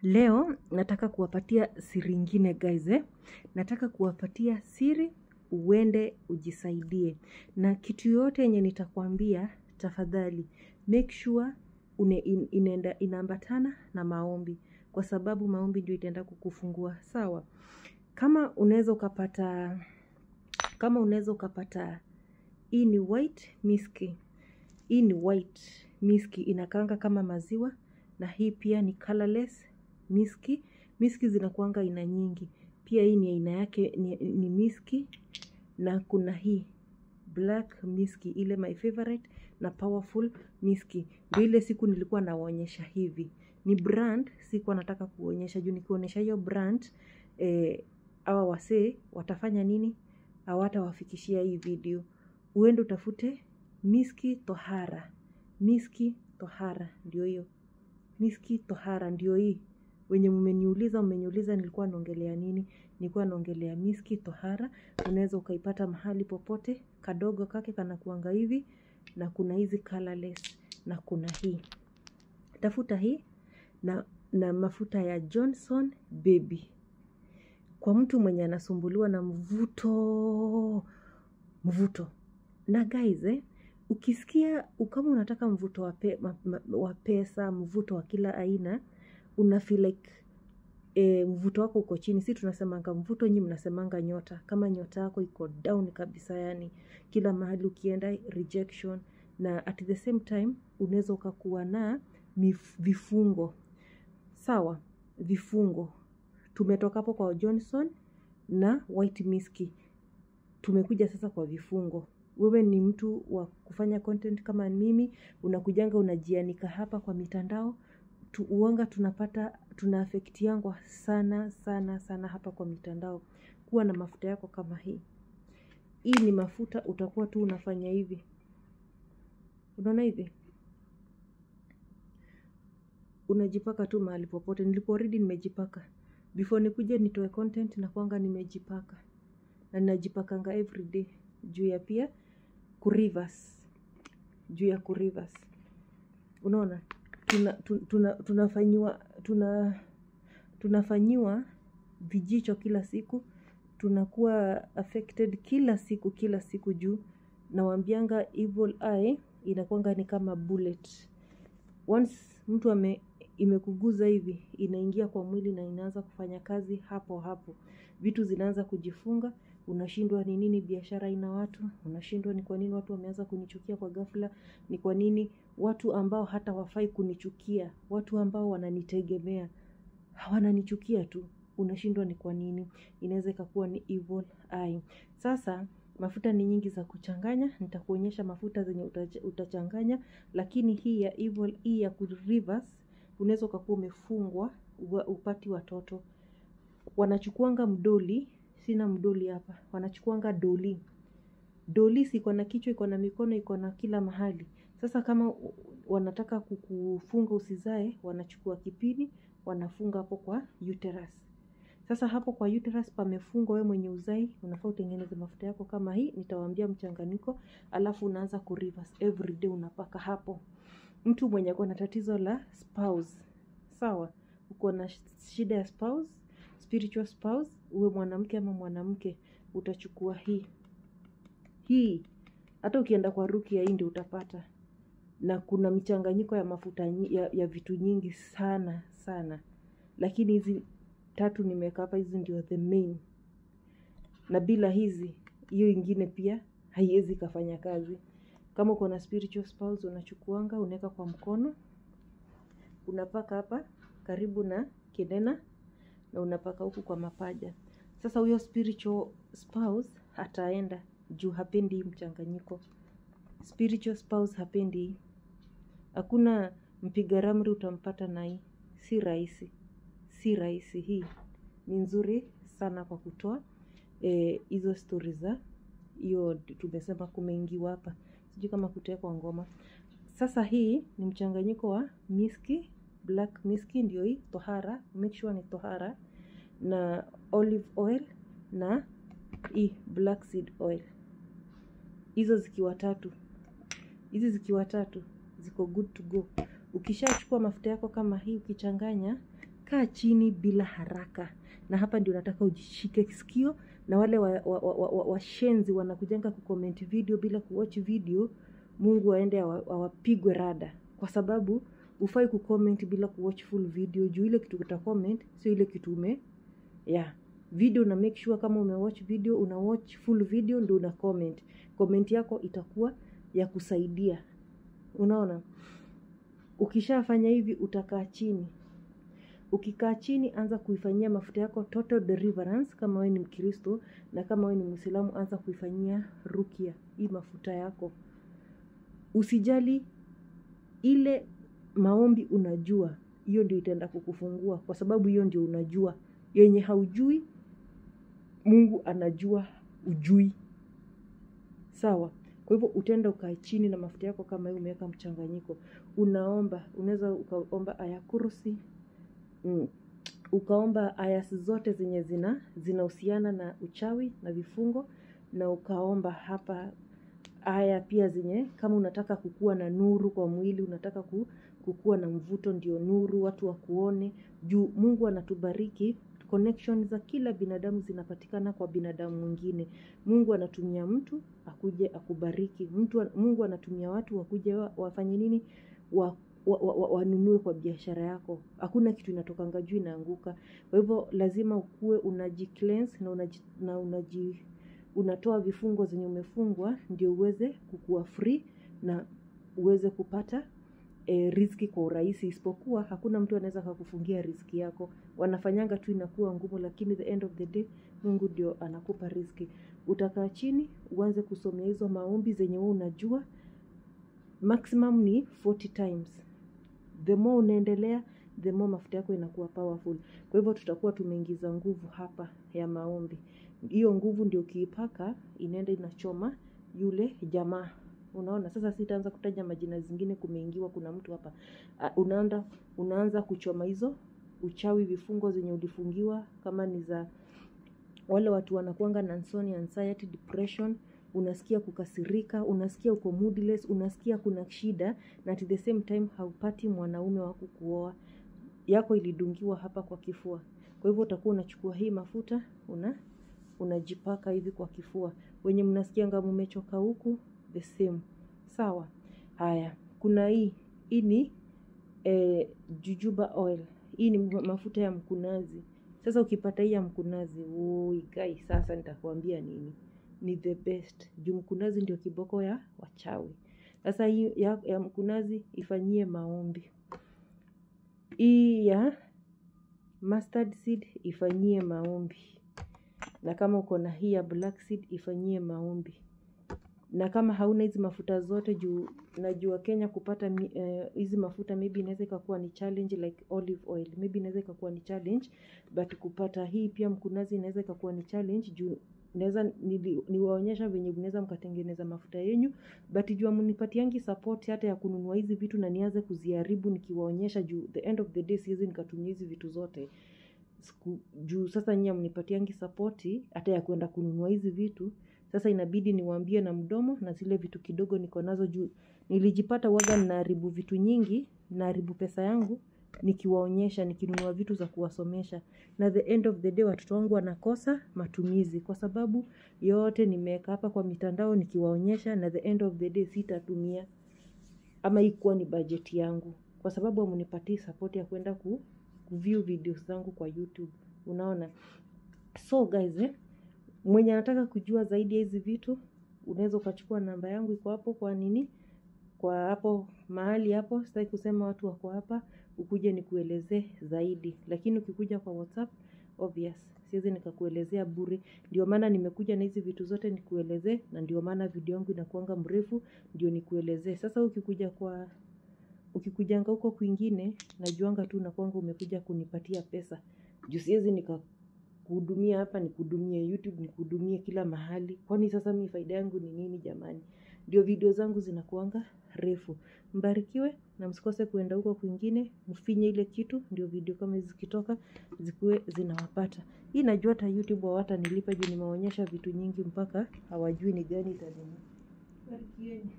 Leo nataka kuwapatia siri ingine guys. Nataka kuwapatia siri uende ujisaidie. Na kitu yote yenye nitakwambia, tafadhali make sure inaambatana na maombi, kwa sababu maombi ndio itaenda kukufungua. Sawa? Kama unaweza ukapata hii ni white miski. Hii ni white miski, inakaanga kama maziwa, na hii pia ni colorless miski. Miski zinakuanga aina nyingi. Pia hii ni aina yake ni miski, na kuna hii black miski, ile my favorite na powerful miski. Ndio ile siku nilikuwa nawaonyesha hivi. Ni brand sikuwa nataka kuonyesha, juu nikionyesha hiyo brand hawa wasee watafanya nini? Hawatawafikishia hii video. Uende utafute miski tohara. Miski tohara ndio hiyo. Miski tohara ndio hii. Wenye mmeniuliza nilikuwa naongelea nini? Nilikuwa naongelea miski tohara. Unaweza ukaipata mahali popote. Kadogo kake kanakuanga hivi, na kuna hizi colorless, na kuna hii. Tafuta hii na mafuta ya Johnson Baby. Kwa mtu mwenye anasumbuliwa na mvuto. Na guys, ukisikia kama unataka mvuto wa pesa, mvuto wa kila aina, una feel like mvuto wako uko chini. Si tunasemanga mvuto, nyinyi mnasemanga nyota. Kama nyota yako iko down kabisa, yani kila mahali ukienda rejection, na at the same time unaweza ukakuwa na vifungo. Sawa? Vifungo. Tumetoka hapo kwa Johnson na white miski. Tumekuja sasa kwa vifungo. Wewe ni mtu wa kufanya content kama mimi, unakujanga unajianika hapa kwa mitandao. Uanga tunaafektiangwa sana hapa kwa mitandao. Kuwa na mafuta yako kama hii. Hii ni mafuta utakuwa tu unafanya hivi. Unaona hivi? Unajipaka tu mahali popote. Nilikuwa already nimejipaka. Before nikuje nitoe content na kuanga nimejipaka. Na ninajipakanga everyday. Juu ya pia kurivers. Unaona? Tunafanyiwa vijicho kila siku. Tunakuwa affected kila siku juu. Nawaambianga evil eye inakuanga ni kama bullet. Once mtu imekuguza hivi, inaingia kwa mwili na inaanza kufanya kazi hapo. Vitu zinaanza kujifunga. Unashindwa ni nini biashara ina watu. Unashindwa ni kwa nini watu wameanza kunichukia kwa ghafla. Ni kwa nini watu ambao hata wafai kunichukia, watu ambao wananitegemea, hawananichukia tu. Unashindwa ni kwa nini. Inaweza ikakuwa ni evil eye. Sasa mafuta ni nyingi za kuchanganya. Nitakuonyesha mafuta zenye utachanganya. Lakini hii ya evil, hii ya reverse, unaweza ukakuwa umefungwa upati watoto. Wanachukuanga mdoli. Sina mdoli hapa. Wanachukuanga doli. Doli si iko na kichwa, iko na mikono, iko na kila mahali. Sasa kama wanataka kukufunga usizae, wanachukua kipini, wanafunga hapo kwa uterus. Sasa hapo kwa uterus pamefungwa, wewe mwenye uzai, unafaa utengeneze mafuta yako kama hii. Nitawaambia mchanganyiko, alafu unaanza kureverse everyday unapaka hapo. Mtu mwenye ako na tatizo la spouse. Sawa? Uko na shida ya spouse, spiritual spouse, uwe mwanamke ama mwanamke, utachukua hii. Hata ukienda kwa Rukia hii ndio utapata. Na kuna michanganyiko ya mafuta ya vitu nyingi sana. Lakini hizi 3 nimeweka hapa, hizi ndio the main. Na bila hizi, hiyo ingine pia haiwezi kufanya kazi. Kama uko na spiritual spouse, unachukuanga, unaweka kwa mkono. Unapaka hapa karibu na kidena, na unapaka huku kwa mapaja. Sasa huyo spiritual spouse hataenda juu hapendi hii mchanganyiko. Spiritual spouse hapendi. Hakuna mpiga ramli utampata na hii. Si rahisi hii. Ni nzuri sana kwa kutoa hizo stories za hiyo tumesema kumeingiwa hapa. Sijui kama kutekwa ngoma. Sasa hii ni mchanganyiko wa miski, black miski ndio hii tohara, make sure ni tohara, na olive oil na hii black seed oil. Hizo zikiwa 3. Hizi zikiwa 3 ziko good to go. Ukishachukua mafuta yako kama hii, ukichanganya, kaa chini bila haraka. Na hapa ndio nataka ujishike sikio, na wale washenzi wanakujanga kucomment video bila kuwatch video, Mungu aende awapigwe rada, kwa sababu ufai kucomment bila kuwatch full video. Juu ile kitu utacomment sio ile kitu video, na make sure kama umewatch video, una watch full video ndio una comment. Comment yako itakuwa ya kusaidia. Unaona? Ukishafanya hivi utakaa chini. Ukikaa chini, anza kuifanyia mafuta yako total deliverance kama wewe ni Mkristo, na kama wewe ni Muislamu anza kuifanyia rukia hii mafuta yako. Usijali ile maombi unajua, hiyo ndio itaenda kukufungua, kwa sababu hiyo ndio unajua. Yenye haujui Mungu anajua ujui. Sawa? Kwa hivyo utaenda ukae chini na mafuta yako kama hiyo umeweka mchanganyiko. Unaomba, unaweza ukaomba aya kursi, ukaomba aya zote zenye zinahusiana na uchawi na vifungo, na ukaomba hapa aya pia zenye kama unataka kukua na nuru kwa mwili, unataka kukua na mvuto, ndio nuru watu wakuone. Juu Mungu anatubariki, connection za kila binadamu zinapatikana kwa binadamu mwingine. Mungu anatumia mtu akuje akubariki. Mungu anatumia watu wakuje wafanye nini? Wanunue kwa biashara yako. Hakuna kitu inatokanga juu inaanguka. Kwa hivyo lazima ukue unajicleanse na unatoa vifungo zenye umefungwa, ndio uweze kukua free na uweze kupata riziki kwa urahisi. Isipokuwa hakuna mtu anaweza kukufungia riziki yako. Wanafanyanga tu inakuwa ngumu, lakini the end of the day Mungu ndio anakupa riziki. Utakaa chini uanze kusomea hizo maombi zenye wewe unajua. Maximum ni 40 times. The more unaendelea, the more mafuta yako inakuwa powerful. Kwa hivyo tutakuwa tumeingiza nguvu hapa ya maombi. Hiyo nguvu ndio kiipaka inaenda inachoma yule jamaa. Unaona? Sasa sitaanza kutaja majina zingine, kumeingiwa kuna mtu hapa. Unaanza kuchoma hizo uchawi, vifungo zenye ulifungiwa, kama ni za wale watu wanakuanga na anxiety, depression, unasikia kukasirika, unasikia uko moodless, unasikia kuna shida, na at the same time haupati mwanaume wa kukuoa. Yako ilidungiwa hapa kwa kifua. Kwa hivyo utakuwa unachukua hii mafuta, unajipaka hivi kwa kifua. Wenye mnasikianga mmechoka huku, the same. Sawa? Haya, kuna hii ni jujuba oil. Hii ni mafuta ya mkunazi. Sasa ukipata hii ya mkunazi, guys, sasa nitakwambia nini? Ni the best. Juu mkunazi ndio kiboko ya wachawi. Sasa hii ya mkunazi ifanyie maombi. Hii ya mustard seed ifanyie maombi. Na kama uko na hii ya black seed ifanyie maombi. Na kama hauna hizi mafuta zote, juu najua Kenya kupata hizi mafuta maybe inaweza ikakuwa ni challenge, like olive oil maybe inaweza ikakuwa ni challenge, but kupata hii pia mkunazi inaweza ikakuwa ni challenge. Juu naweza niwaonyesha venye mnaweza mkatengeneza mafuta yenu, but juu mnipatiangi support hata ya kununua hizi vitu na nianze kuziharibu nikiwaonyesha. Juu the end of the day siwezi nikatumia hizi vitu zote. Juu sasa nyinyi mnipatiangi support hata ya kwenda kununua hizi vitu. Sasa inabidi niwaambie na mdomo, na zile vitu kidogo niko nazo. Juu nilijipata waga ninaharibu vitu nyingi, naharibu pesa yangu nikiwaonyesha, nikinunua vitu za kuwasomesha, na the end of the day watoto wangu wanakosa matumizi kwa sababu yote nimeweka hapa kwa mitandao nikiwaonyesha, na the end of the day sitatumia ama ikuwa ni budget yangu, kwa sababu hamnipatii support ya kwenda view videos zangu kwa YouTube. Unaona? So guys, mwenye anataka kujua zaidi ya hizi vitu, unaweza ukachukua namba yangu iko hapo kwa hapo mahali hapo. Sitaki kusema watu wako hapa, ukuje nikuelezee zaidi. Lakini ukikuja kwa WhatsApp, obvious siwezi nikakuelezea bure. Ndio maana nimekuja na hizi vitu zote nikuelezee, na ndio maana video yangu inakuanga mrefu ndio nikuelezee. Sasa ukikujanga huko kwingine, najuanga tu nakuanga umekuja kunipatia pesa. Juu siwezi nikakuhudumia hapa, nikuhudumie YouTube, nikuhudumie kila mahali. Kwani sasa mimi faida yangu ni nini jamani? Ndio video zangu zinakuanga refu. Mbarikiwe na msikose kuenda huko kwingine, mfinye ile kitu ndio video kama hizi zikitoka zikuwe zinawapata. Hii najua hata YouTube hawatanilipa juu nimeonyesha vitu nyingi mpaka hawajui ni gani itanini. Mbarikiweni.